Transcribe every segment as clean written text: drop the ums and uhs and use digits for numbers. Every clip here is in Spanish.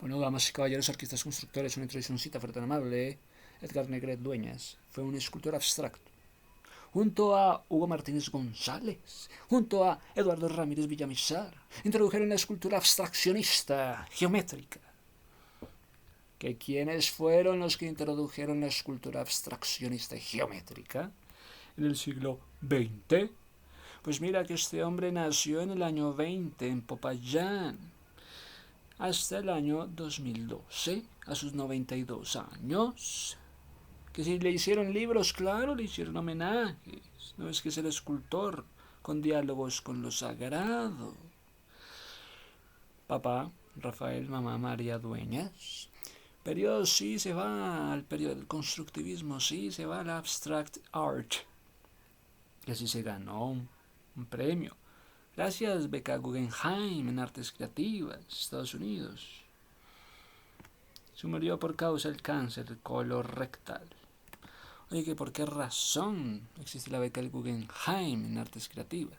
Bueno, damas y caballeros, artistas constructores, una introduccióncita fuerte tan amable. Edgar Negret Dueñas fue un escultor abstracto. Junto a Hugo Martínez González, junto a Eduardo Ramírez Villamizar, introdujeron la escultura abstraccionista geométrica. ¿Que quiénes fueron los que introdujeron la escultura abstraccionista geométrica en el siglo XX? Pues mira que este hombre nació en el año 20 en Popayán, hasta el año 2012, a sus 92 años. Que si le hicieron libros, claro, le hicieron homenajes. No es que es el escultor con diálogos con lo sagrado. Papá, Rafael, mamá, María Dueñas. Periodo sí se va al periodo del constructivismo, sí se va al abstract art. Y así se ganó un premio. Gracias, beca Guggenheim en Artes Creativas, Estados Unidos. Se murió por causa del cáncer colorectal. Oye, ¿que por qué razón existe la beca del Guggenheim en Artes Creativas?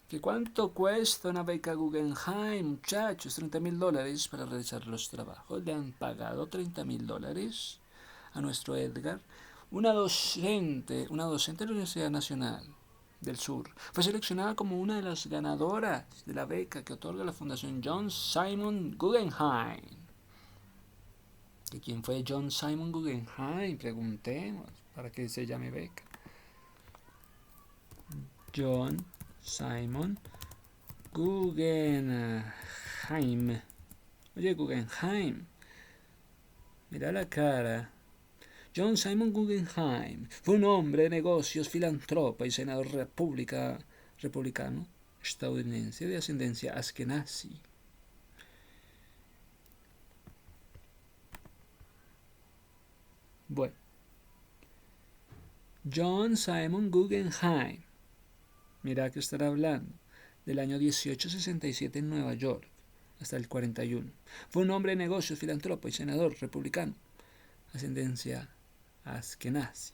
¿Que cuánto cuesta una beca Guggenheim, muchachos? $30,000 para realizar los trabajos. Le han pagado $30,000 a nuestro Edgar. Una docente de la Universidad Nacional del Sur fue seleccionada como una de las ganadoras de la beca que otorga la Fundación John Simon Guggenheim. ¿Y quién fue John Simon Guggenheim? Preguntemos, para que se llame beca. John Simon Guggenheim. Oye, Guggenheim, mira la cara. John Simon Guggenheim fue un hombre de negocios, filántropo y senador republicano estadounidense de ascendencia askenazi. Bueno, John Simon Guggenheim, mira que estará hablando del año 1867 en Nueva York hasta el 41. Fue un hombre de negocios, filántropo y senador republicano, ascendencia askenazi.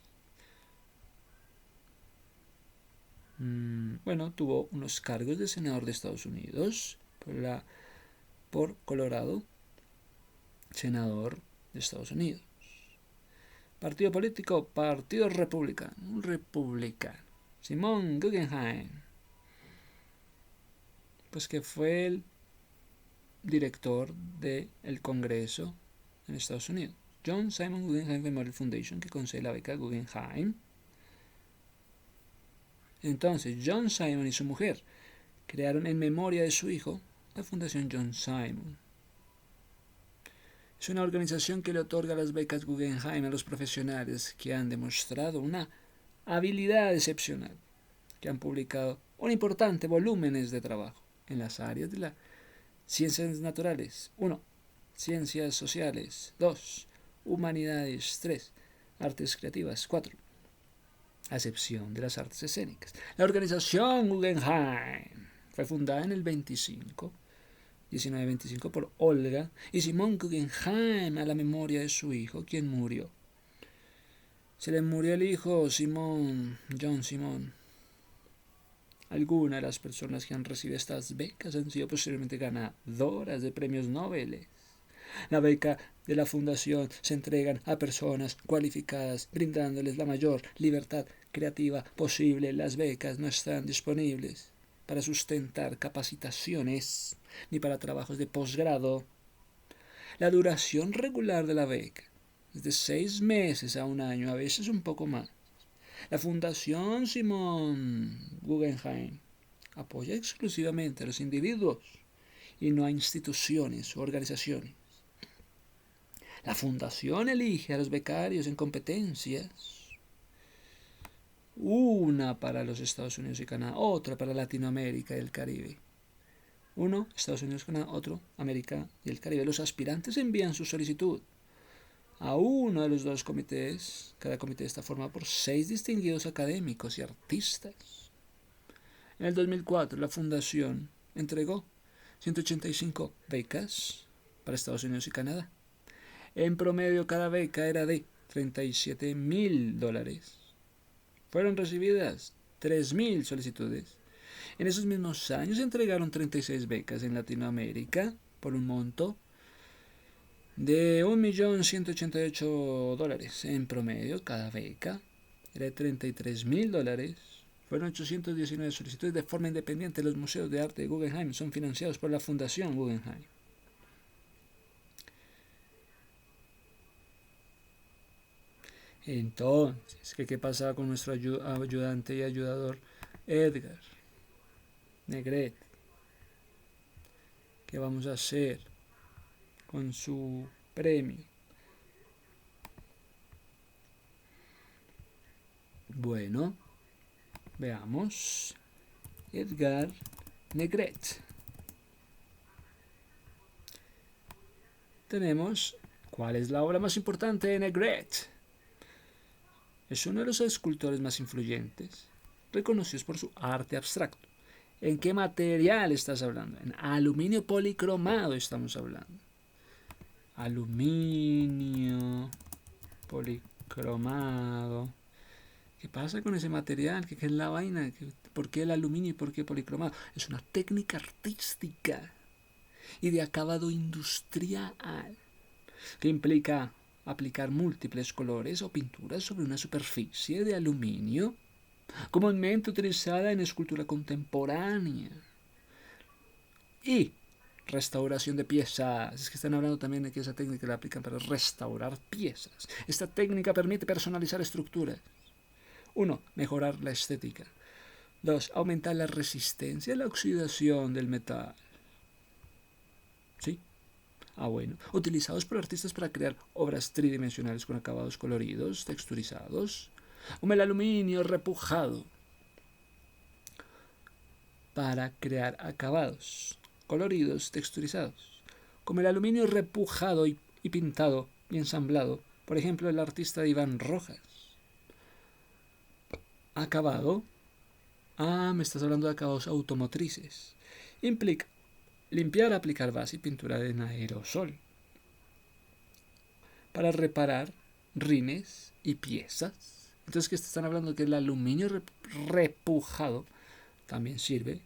Bueno, tuvo unos cargos de senador de Estados Unidos por Colorado, senador de Estados Unidos. Partido político, Partido Republicano, un republicano. Simon Guggenheim, pues que fue el director del Congreso en Estados Unidos. John Simon Guggenheim Memorial Foundation, que concede la beca Guggenheim. Entonces, John Simon y su mujer crearon en memoria de su hijo la Fundación John Simon. Es una organización que le otorga las becas Guggenheim a los profesionales que han demostrado una habilidad excepcional, que han publicado un importante volúmenes de trabajo en las áreas de las ciencias naturales, 1. Ciencias sociales, 2. Humanidades, 3. Artes creativas, 4. A excepción de las artes escénicas. La organización Guggenheim fue fundada en el 1925 por Olga y Simon Guggenheim a la memoria de su hijo, quien murió. Se le murió el hijo John Simon. Algunas de las personas que han recibido estas becas han sido posteriormente ganadoras de premios Nobel. La beca de la fundación se entregan a personas cualificadas, brindándoles la mayor libertad creativa posible. Las becas no están disponibles para sustentar capacitaciones ni para trabajos de posgrado. La duración regular de la beca es de 6 meses a 1 año, a veces un poco más. La Fundación Simon Guggenheim apoya exclusivamente a los individuos y no a instituciones o organizaciones. La fundación elige a los becarios en competencias, una para los Estados Unidos y Canadá, otra para Latinoamérica y el Caribe. Uno, Estados Unidos, Canadá, otro, América y el Caribe. Los aspirantes envían su solicitud a uno de los 2 comités. Cada comité está formado por 6 distinguidos académicos y artistas. En el 2004, la fundación entregó 185 becas para Estados Unidos y Canadá. En promedio, cada beca era de $37,000. Fueron recibidas 3,000 solicitudes. En esos mismos años se entregaron 36 becas en Latinoamérica por un monto de $1.188.000 en promedio cada beca. Era de $33.000. Fueron 819 solicitudes de forma independiente. Los museos de arte de Guggenheim son financiados por la Fundación Guggenheim. Entonces, ¿qué pasaba con nuestro ayudante y ayudador Edgar Negret? ¿Qué vamos a hacer con su premio? Bueno, veamos. Edgar Negret. Tenemos, ¿cuál es la obra más importante de Negret? Es uno de los escultores más influyentes, reconocidos por su arte abstracto. ¿En qué material estás hablando? En aluminio policromado estamos hablando. Aluminio policromado. ¿Qué pasa con ese material? ¿Qué es la vaina? ¿Por qué el aluminio y por qué policromado? Es una técnica artística y de acabado industrial que implica aplicar múltiples colores o pinturas sobre una superficie de aluminio comúnmente utilizada en escultura contemporánea y restauración de piezas. Es que están hablando también de que esa técnica la aplican para restaurar piezas. Esta técnica permite personalizar estructuras. 1. Mejorar la estética. 2. Aumentar la resistencia a la oxidación del metal. ¿Sí? Bueno. Utilizados por artistas para crear obras tridimensionales con acabados coloridos, texturizados, como el aluminio repujado, para crear acabados coloridos, texturizados, como el aluminio repujado y pintado y ensamblado, por ejemplo, el artista Iván Rojas. Acabado. Me estás hablando de acabados automotrices. Implica limpiar, aplicar base y pintura en aerosol para reparar rines y piezas. Entonces, ¿qué están hablando? Que el aluminio repujado también sirve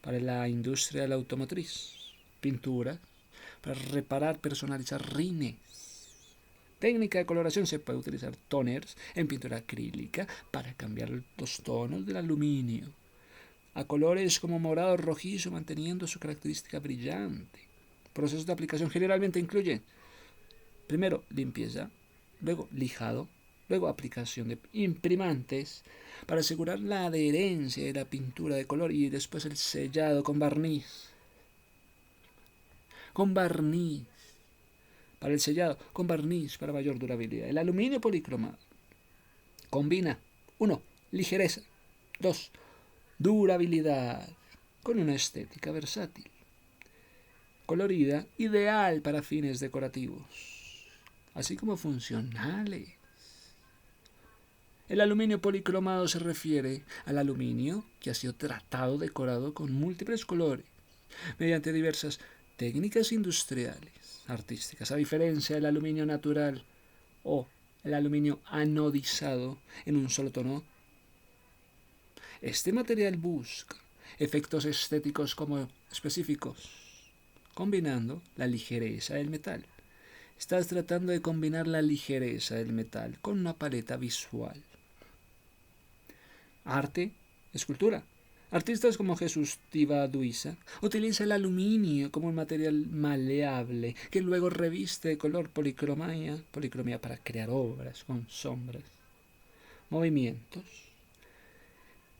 para la industria de la automotriz. Pintura para reparar, personalizar rines. Técnica de coloración: se puede utilizar toners en pintura acrílica para cambiar los tonos del aluminio a colores como morado o rojizo, manteniendo su característica brillante. Procesos de aplicación generalmente incluyen primero limpieza, luego lijado, luego aplicación de imprimantes para asegurar la adherencia de la pintura de color y después el sellado con barniz. Para el sellado con barniz para mayor durabilidad. El aluminio policromado combina 1. Ligereza. 2. Durabilidad con una estética versátil, colorida, ideal para fines decorativos, así como funcionales. El aluminio policromado se refiere al aluminio que ha sido tratado, decorado con múltiples colores, mediante diversas técnicas industriales, artísticas, a diferencia del aluminio natural o el aluminio anodizado en un solo tono. Este material busca efectos estéticos como específicos, combinando la ligereza del metal. Estás tratando de combinar la ligereza del metal con una paleta visual. Arte, escultura. Artistas como Jesús Tibaduiza utiliza el aluminio como un material maleable que luego reviste de color policromía para crear obras con sombras.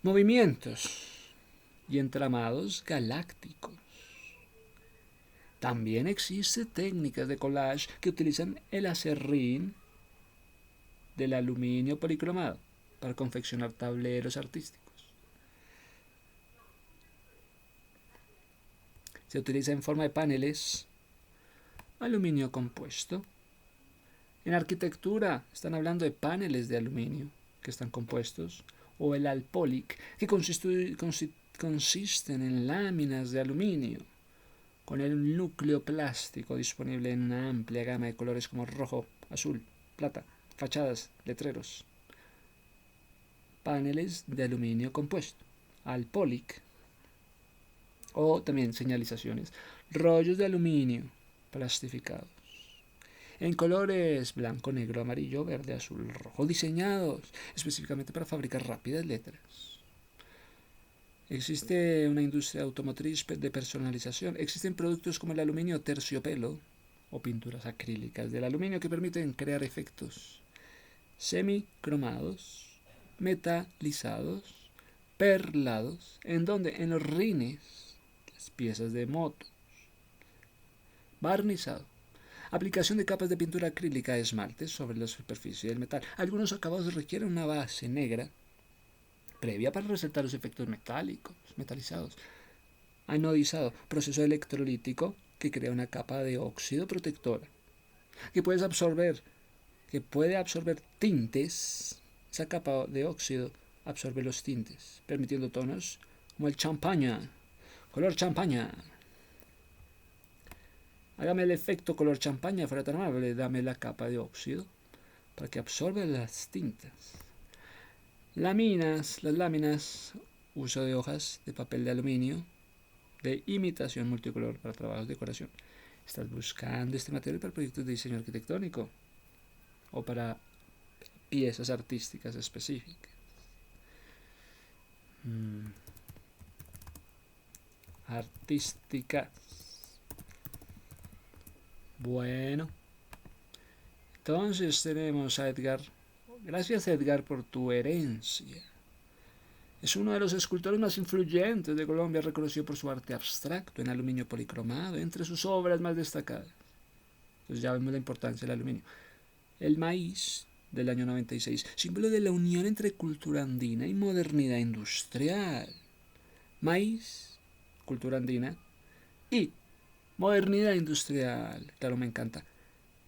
Movimientos y entramados galácticos. También existen técnicas de collage que utilizan el acerrín del aluminio policromado para confeccionar tableros artísticos. Se utiliza en forma de paneles aluminio compuesto. En arquitectura están hablando de paneles de aluminio que están compuestos, o el alpolic, que consisten en láminas de aluminio con el núcleo plástico disponible en una amplia gama de colores como rojo, azul, plata, fachadas, letreros. Paneles de aluminio compuesto, alpolic, o también señalizaciones. rollos de aluminio plastificados, en colores blanco, negro, amarillo, verde, azul, rojo, diseñados específicamente para fabricar rápidas letras. Existe una industria automotriz de personalización. Existen productos como el aluminio terciopelo o pinturas acrílicas del aluminio que permiten crear efectos semicromados, metalizados, perlados, en donde en los rines, las piezas de moto, barnizado, aplicación de capas de pintura acrílica de esmalte sobre la superficie del metal. Algunos acabados requieren una base negra previa para resaltar los efectos metálicos, metalizados. Anodizado, proceso electrolítico que crea una capa de óxido protectora que puede absorber tintes. Esa capa de óxido absorbe los tintes, permitiendo tonos como el champaña, color champaña. Hágame el efecto color champaña, fuera tan amable, dame la capa de óxido para que absorba las tintas. Las láminas, uso de hojas de papel de aluminio de imitación multicolor para trabajos de decoración. ¿Estás buscando este material para proyectos de diseño arquitectónico o para piezas artísticas específicas? Artísticas. Bueno, entonces tenemos a Edgar. Gracias, Edgar, por tu herencia. Es uno de los escultores más influyentes de Colombia, reconocido por su arte abstracto en aluminio policromado, entre sus obras más destacadas. Entonces ya vemos la importancia del aluminio. El maíz, del año 96, símbolo de la unión entre cultura andina y modernidad industrial. Maíz, cultura andina y modernidad industrial. Claro, me encanta.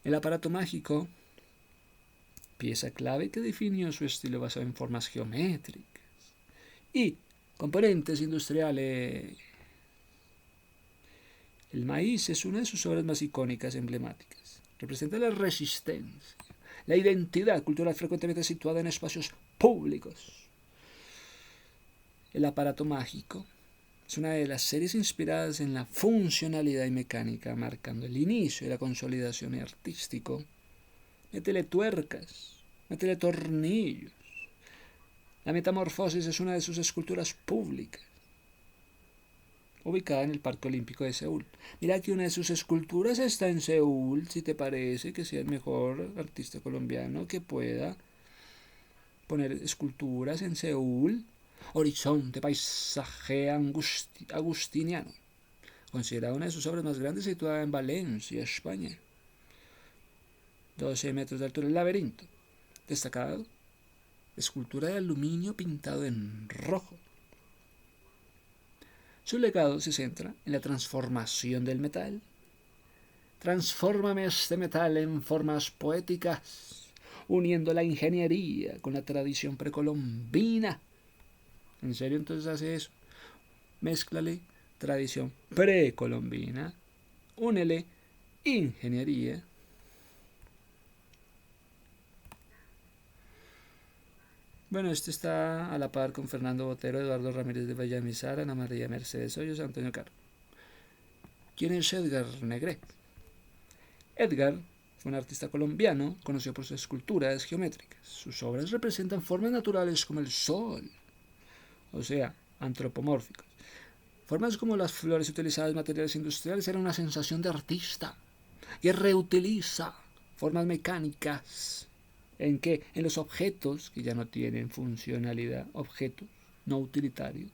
El aparato mágico, pieza clave que definió su estilo basado en formas geométricas y componentes industriales. El maíz es una de sus obras más icónicas, emblemáticas. Representa la resistencia, la identidad cultural frecuentemente situada en espacios públicos. El aparato mágico es una de las series inspiradas en la funcionalidad y mecánica, marcando el inicio de la consolidación artístico. Métele tuercas, métele tornillos. La Metamorfosis es una de sus esculturas públicas, ubicada en el Parque Olímpico de Seúl. Mira que una de sus esculturas está en Seúl, si te parece que sea el mejor artista colombiano que pueda poner esculturas en Seúl. Horizonte, paisaje agustiniano, considerada una de sus obras más grandes, situada en Valencia, España. 12 metros de altura, el laberinto, destacado, escultura de aluminio pintado en rojo. Su legado se centra en la transformación del metal. Transfórmame este metal en formas poéticas, uniendo la ingeniería con la tradición precolombina. ¿En serio entonces hace eso? Mézclale tradición precolombina, únele ingeniería. Bueno, este está a la par con Fernando Botero, Eduardo Ramírez de Villamizar, Ana María Mercedes Hoyos, Antonio Caro. ¿Quién es Edgar Negret? Edgar fue un artista colombiano conocido por sus esculturas geométricas. Sus obras representan formas naturales como el sol, o sea, antropomórficos. Formas como las flores utilizadas en materiales industriales eran una sensación de artista, y reutiliza formas mecánicas. ¿En qué? En los objetos que ya no tienen funcionalidad, objetos no utilitarios.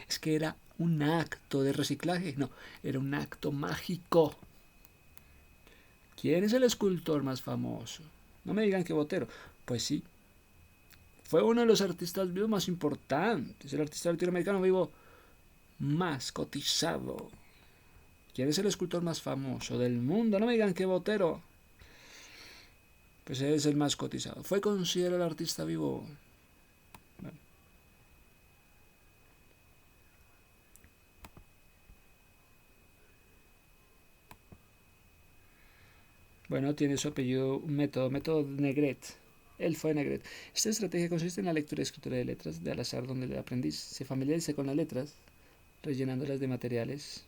Es que era un acto de reciclaje, no, era un acto mágico. ¿Quién es el escultor más famoso? No me digan que Botero. Pues sí, fue uno de los artistas vivos más importantes, el artista latinoamericano vivo más cotizado. ¿Quién es el escultor más famoso del mundo? No me digan que Botero. Pues es el más cotizado. Fue considerado el artista vivo. Bueno, tiene su apellido, método Negret. Él fue Negret. Esta estrategia consiste en la lectura y escritura de letras de al azar, donde el aprendiz se familiariza con las letras, rellenándolas de materiales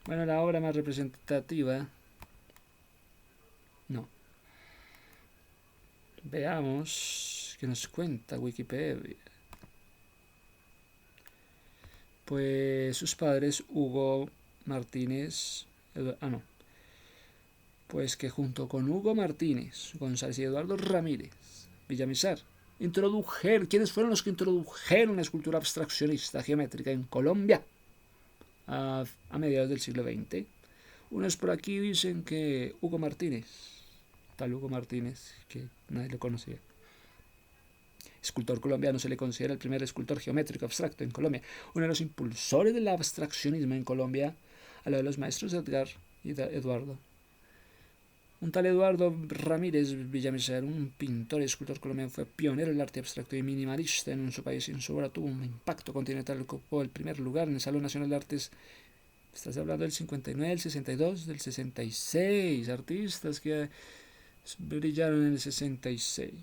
Bueno, la obra más representativa, no. Veamos qué nos cuenta Wikipedia. Pues sus padres, Hugo Martínez, no, pues que junto con Hugo Martínez, González y Eduardo Ramírez Villamizar, ¿quiénes fueron los que introdujeron la escultura abstraccionista geométrica en Colombia a mediados del siglo XX? Unos por aquí dicen que Hugo Martínez, tal Hugo Martínez, que nadie lo conocía. Escultor colombiano, se le considera el primer escultor geométrico abstracto en Colombia, uno de los impulsores del abstraccionismo en Colombia, a lo de los maestros Edgar y Eduardo. Un tal Eduardo Ramírez Villamizar, un pintor y escultor colombiano, fue pionero del arte abstracto y minimalista en su país, y en su obra tuvo un impacto continental. Ocupó el primer lugar en el Salón Nacional de Artes. Estás hablando del 59, del 62, del 66, artistas que brillaron en el 66.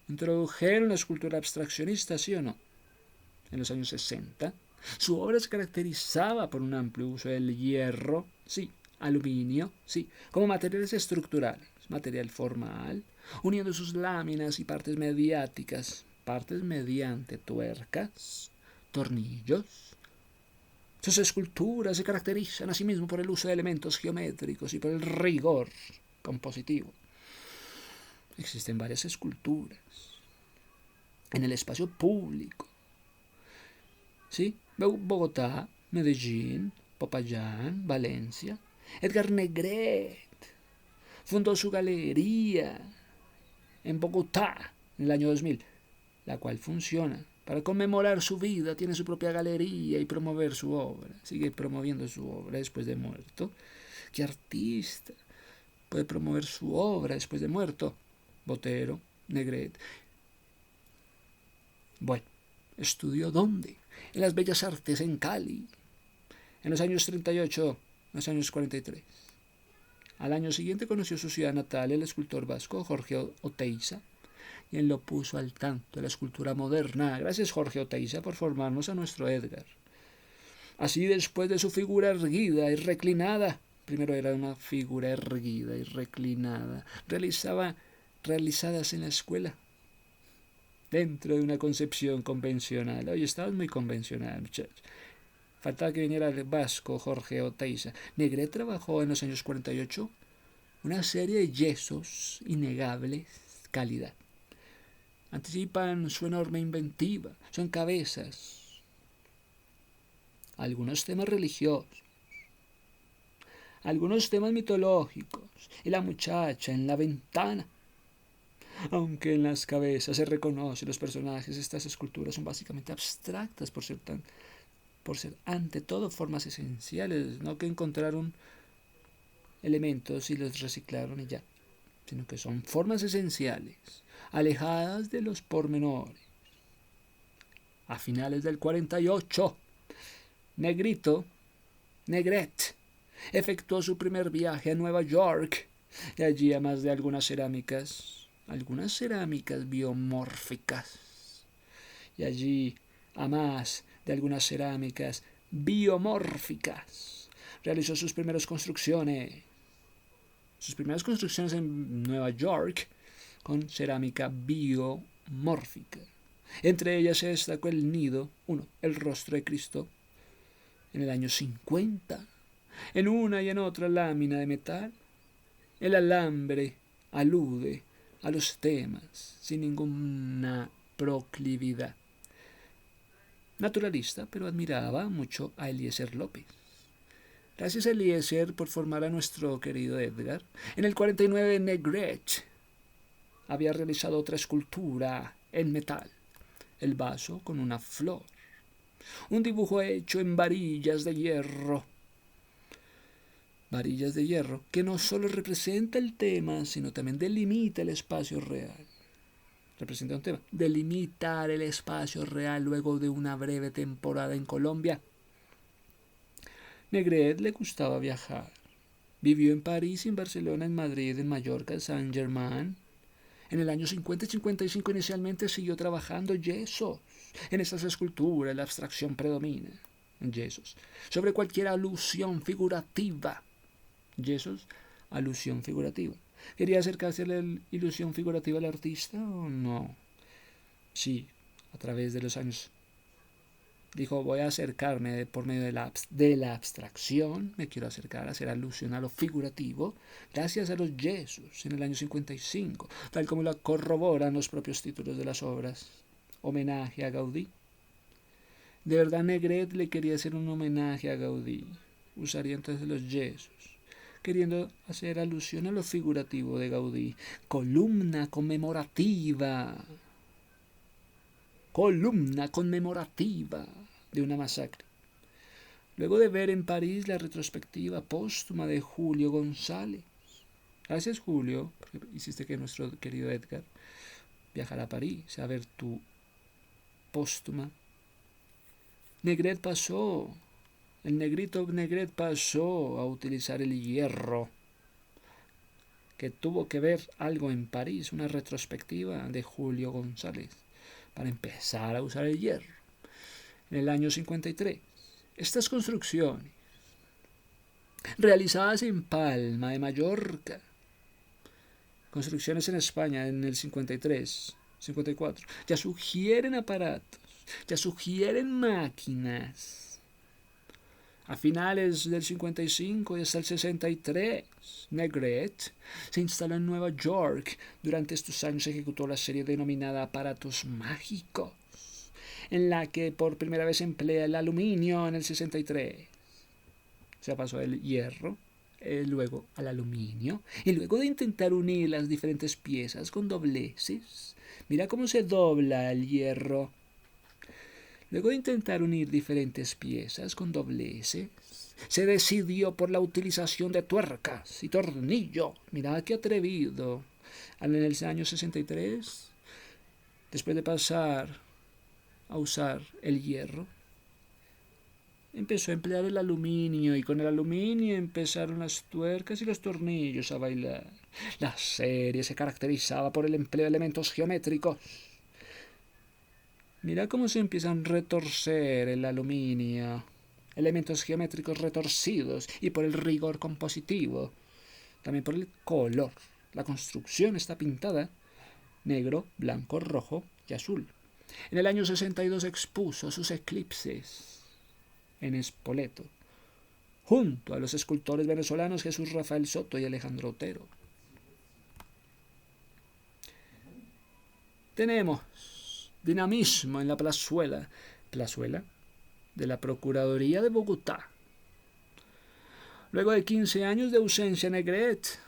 ¿Introdujeron la escultura abstraccionista, sí o no? En los años 60. Su obra se caracterizaba por un amplio uso del hierro, sí, aluminio, sí, como materiales estructurales, material formal, uniendo sus láminas y partes mediante tuercas, tornillos. Sus esculturas se caracterizan asimismo por el uso de elementos geométricos y por el rigor compositivo. Existen varias esculturas en el espacio público, ¿sí? Bogotá, Medellín, Popayán, Valencia. Edgar Negret fundó su galería en Bogotá en el año 2000, la cual funciona para conmemorar su vida, tiene su propia galería y promover su obra. Sigue promoviendo su obra después de muerto. ¿Qué artista puede promover su obra después de muerto? Botero, Negret. Bueno, ¿estudió dónde? En las Bellas Artes en Cali, en los años 38, en los años 43. Al año siguiente conoció su ciudad natal, el escultor vasco Jorge Oteiza, y él lo puso al tanto de la escultura moderna. Gracias, Jorge Oteiza, por formarnos a nuestro Edgar. Así, después de su figura erguida y reclinada, primero era una figura erguida y reclinada, realizadas en la escuela, dentro de una concepción convencional. Oye, estabas muy convencional, muchachos. Faltaba que viniera el vasco Jorge Oteiza. Negret trabajó en los años 48 una serie de yesos innegables calidad. Anticipan su enorme inventiva, son cabezas, algunos temas religiosos, algunos temas mitológicos, y la muchacha en la ventana. Aunque en las cabezas se reconoce los personajes, estas esculturas son básicamente abstractas por ser ante todo formas esenciales, no que encontraron elementos y los reciclaron y ya, sino que son formas esenciales, alejadas de los pormenores. A finales del 48, Negret, efectuó su primer viaje a Nueva York, y allí además de algunas cerámicas biomórficas, y allí a más de algunas cerámicas biomórficas, realizó sus primeras construcciones en Nueva York con cerámica biomórfica. Entre ellas se destacó el nido, el rostro de Cristo, en el año 50. En una y en otra lámina de metal, el alambre alude a los temas sin ninguna proclividad. Naturalista, pero admiraba mucho a Eliezer López. Gracias a Eliezer por formar a nuestro querido Edgar. En el 49, Negret había realizado otra escultura en metal, el vaso con una flor, un dibujo hecho en varillas de hierro que no solo representa el tema, sino también delimita el espacio real. Representa un tema, delimitar el espacio real luego de una breve temporada en Colombia. Negret le gustaba viajar. Vivió en París, en Barcelona, en Madrid, en Mallorca, en Saint-Germain. En el año 50 y 55 inicialmente siguió trabajando yesos. En estas esculturas la abstracción predomina. yesos, sobre cualquier alusión figurativa. Yesos, alusión figurativa. ¿Quería acercarse a la ilusión figurativa al artista o no? Sí, a través de los años. Dijo, voy a acercarme por medio de la abstracción, me quiero acercar a hacer alusión a lo figurativo, gracias a los yesos en el año 55, tal como lo corroboran los propios títulos de las obras. Homenaje a Gaudí. De verdad Negret le quería hacer un homenaje a Gaudí. Usaría entonces los yesos, queriendo hacer alusión a lo figurativo de Gaudí. Columna conmemorativa. Columna conmemorativa de una masacre. Luego de ver en París la retrospectiva póstuma de Julio González. Gracias, Julio, porque hiciste que nuestro querido Edgar viajara a París a ver tu póstuma. Negret pasó, el negrito Negret pasó a utilizar el hierro, que tuvo que ver algo en París, una retrospectiva de Julio González, para empezar a usar el hierro. En el año 53, estas construcciones, realizadas en Palma de Mallorca, construcciones en España en el 53, 54, ya sugieren aparatos, ya sugieren máquinas. A finales del 55 y hasta el 63, Negret se instaló en Nueva York. Durante estos años ejecutó la serie denominada Aparatos Mágicos, en la que por primera vez emplea el aluminio en el 63. Se pasó del hierro, luego al aluminio, y luego de intentar unir las diferentes piezas con dobleces. Mira cómo se dobla el hierro. Luego de intentar unir diferentes piezas con dobleces, se decidió por la utilización de tuercas y tornillos. Mira qué atrevido. En el año 63, después de pasar a usar el hierro, empezó a emplear el aluminio, y con el aluminio empezaron las tuercas y los tornillos a bailar. La serie se caracterizaba por el empleo de elementos geométricos. Mira cómo se empiezan a retorcer el aluminio, elementos geométricos retorcidos, y por el rigor compositivo, también por el color. La construcción está pintada negro, blanco, rojo y azul. En el año 62 expuso sus eclipses en Spoleto, junto a los escultores venezolanos Jesús Rafael Soto y Alejandro Otero. Tenemos dinamismo en la plazuela de la Procuraduría de Bogotá. Luego de 15 años de ausencia, Negret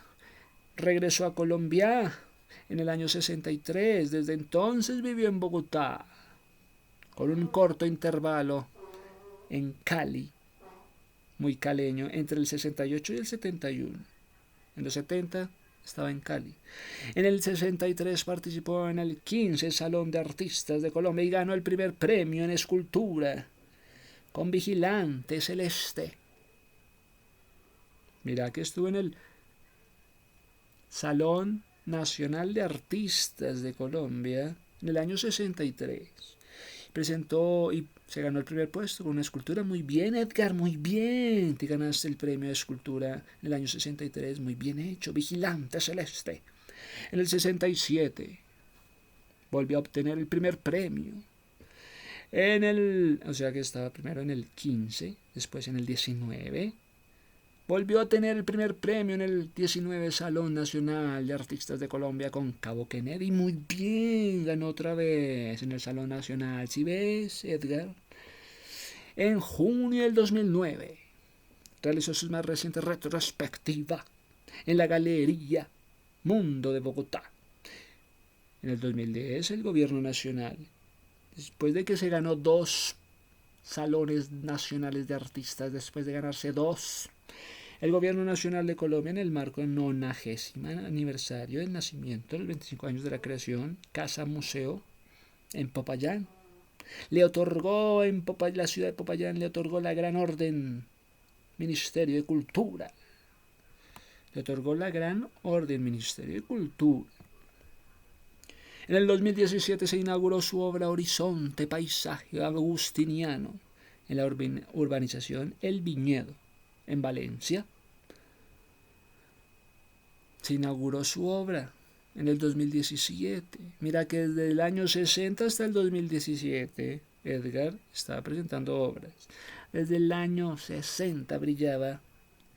regresó a Colombia en el año 63. Desde entonces vivió en Bogotá, con un corto intervalo en Cali, muy caleño, entre el 68 y el 71. En los 70 estaba en Cali. En el 63 participó en el 15 Salón de Artistas de Colombia y ganó el primer premio en escultura con Vigilante Celeste. Mira que estuvo en el Salón Nacional de Artistas de Colombia en el año 63. Presentó y se ganó el primer puesto con una escultura. Muy bien, Edgar, muy bien. Te ganaste el premio de escultura en el año 63. Muy bien hecho, Vigilante Celeste. En el 67 volvió a obtener el primer premio. O sea que estaba primero en el 15, después en el 19. Volvió a tener el primer premio en el 19 Salón Nacional de Artistas de Colombia con Cabo Kennedy. Muy bien, ganó otra vez en el Salón Nacional. ¿Sí ves, Edgar? En junio del 2009 realizó su más reciente retrospectiva en la Galería Mundo de Bogotá. En el 2010 el Gobierno Nacional, después de que se ganó 2 salones nacionales de artistas, después de ganarse 2, el Gobierno Nacional de Colombia, en el marco del 90º aniversario del nacimiento, los 25 años de la creación, Casa Museo en Popayán, le otorgó la ciudad de Popayán le otorgó la Gran Orden Ministerio de Cultura. Le otorgó la Gran Orden Ministerio de Cultura. En el 2017 se inauguró su obra Horizonte Paisaje Agustiniano en la urbanización El Viñedo, en Valencia. Se inauguró su obra en el 2017. Mira que desde el año 60 hasta el 2017 Edgar estaba presentando obras. Desde el año 60 brillaba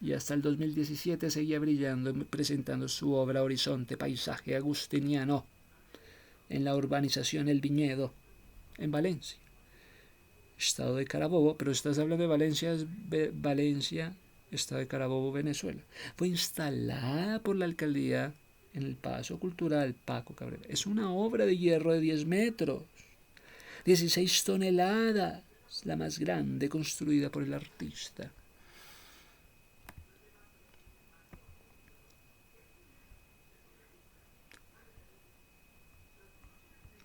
y hasta el 2017 seguía brillando, presentando su obra Horizonte, Paisaje Agustiniano, en la urbanización El Viñedo, en Valencia, estado de Carabobo. Pero estás hablando de Valencia, Valencia, estado de Carabobo, Venezuela. Fue instalada por la alcaldía en el Paso Cultural Paco Cabrera. Es una obra de hierro de 10 metros, 16 toneladas, la más grande construida por el artista.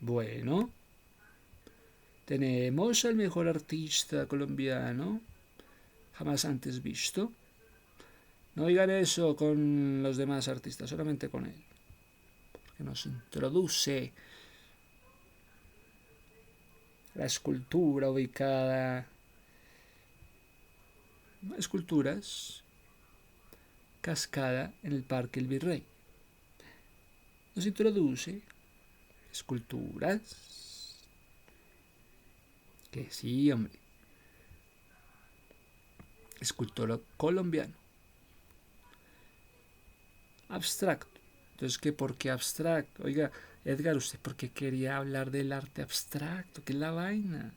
Bueno, tenemos al mejor artista colombiano jamás antes visto. No digan eso con los demás artistas, solamente con él, porque nos introduce la escultura ubicada, esculturas cascada en el Parque El Virrey. Nos introduce esculturas que sí, hombre, escultor colombiano, abstracto. Entonces, ¿qué? ¿Por qué abstracto? Oiga, Edgar, ¿usted por qué quería hablar del arte abstracto? ¿Qué es la vaina?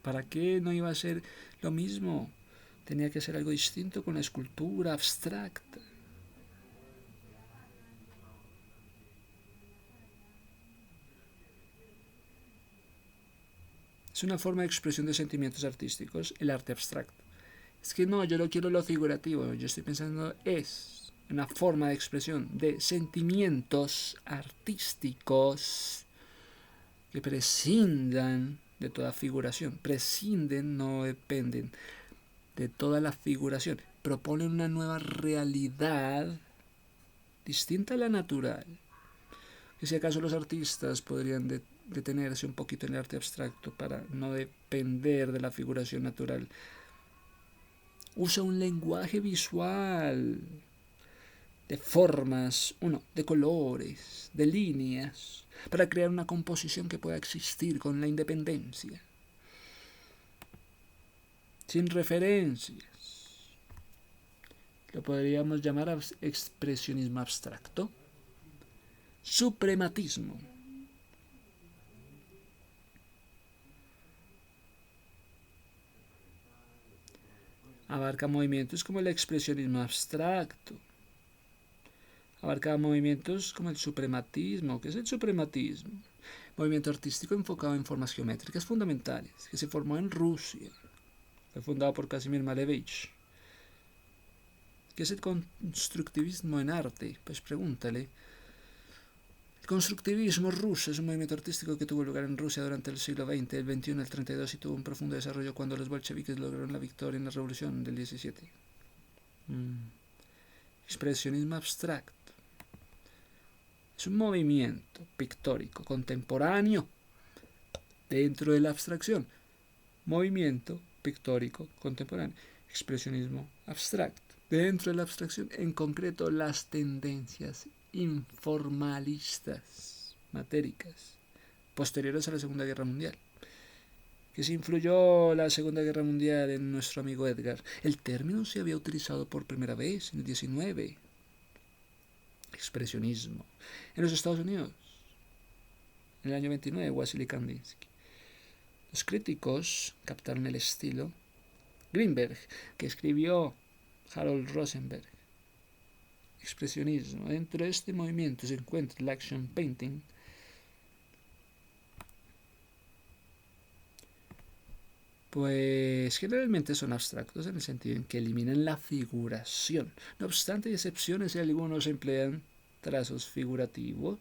¿Para qué no iba a ser lo mismo? Tenía que ser algo distinto con la escultura abstracta. Es una forma de expresión de sentimientos artísticos, el arte abstracto. Es que no, yo no quiero lo figurativo, yo estoy pensando es una forma de expresión de sentimientos artísticos que prescindan de toda figuración, prescinden, no dependen de toda la figuración, proponen una nueva realidad distinta a la natural. Que si acaso los artistas podrían detenerse un poquito en el arte abstracto para no depender de la figuración natural. Usa un lenguaje visual de formas, de colores, de líneas, para crear una composición que pueda existir con la independencia, sin referencias. Lo podríamos llamar expresionismo abstracto, suprematismo. Abarca movimientos como el expresionismo abstracto. Abarca movimientos como el suprematismo. ¿Qué es el suprematismo? Movimiento artístico enfocado en formas geométricas fundamentales, que se formó en Rusia. Fue fundado por Kazimir Malevich. ¿Qué es el constructivismo en arte? Pues pregúntale. El constructivismo ruso es un movimiento artístico que tuvo lugar en Rusia durante el siglo XX, el XXI, el 32 y tuvo un profundo desarrollo cuando los bolcheviques lograron la victoria en la revolución del 17. Expresionismo abstracto. Es un movimiento pictórico contemporáneo dentro de la abstracción. Movimiento pictórico contemporáneo. Expresionismo abstracto. Dentro de la abstracción, en concreto, las tendencias informalistas, matéricas, posteriores a la Segunda Guerra Mundial. Que se influyó la Segunda Guerra Mundial en nuestro amigo Edgar. El término se había utilizado por primera vez en el 19. Expresionismo. En los Estados Unidos, en el año 29, Wassily Kandinsky. Los críticos captaron el estilo. Greenberg, que escribió Harold Rosenberg. Expresionismo. Dentro de este movimiento se encuentra el action painting. Pues generalmente son abstractos en el sentido en que eliminan la figuración. No obstante, hay excepciones y algunos emplean trazos figurativos,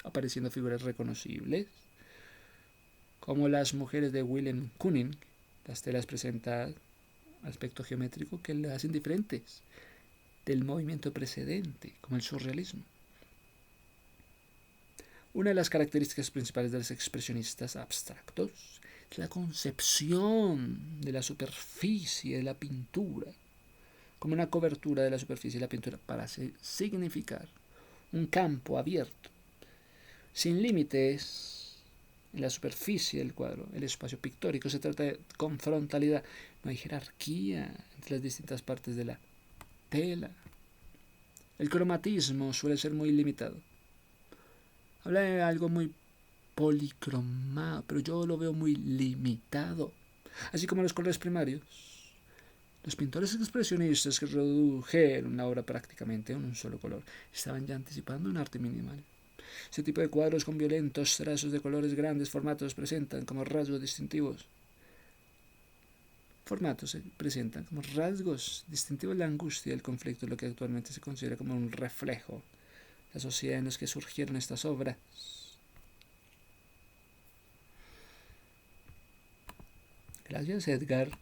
apareciendo figuras reconocibles, como las mujeres de Willem Koning. Las telas presentan aspecto geométrico que le hacen diferentes del movimiento precedente, como el surrealismo. Una de las características principales de los expresionistas abstractos es la concepción de la superficie de la pintura, como una cobertura de la superficie de la pintura, para significar un campo abierto, sin límites en la superficie del cuadro, el espacio pictórico. Se trata de confrontalidad, no hay jerarquía entre las distintas partes de la tela. El cromatismo suele ser muy limitado. Habla de algo muy policromado, pero yo lo veo muy limitado. Así como los colores primarios. Los pintores expresionistas que redujeron la obra prácticamente a un solo color estaban ya anticipando un arte minimal. Ese tipo de cuadros con violentos trazos de colores grandes formatos presentan como rasgos distintivos. La angustia, el conflicto, lo que actualmente se considera como un reflejo de la sociedad en la que surgieron estas obras. Gracias, Edgar.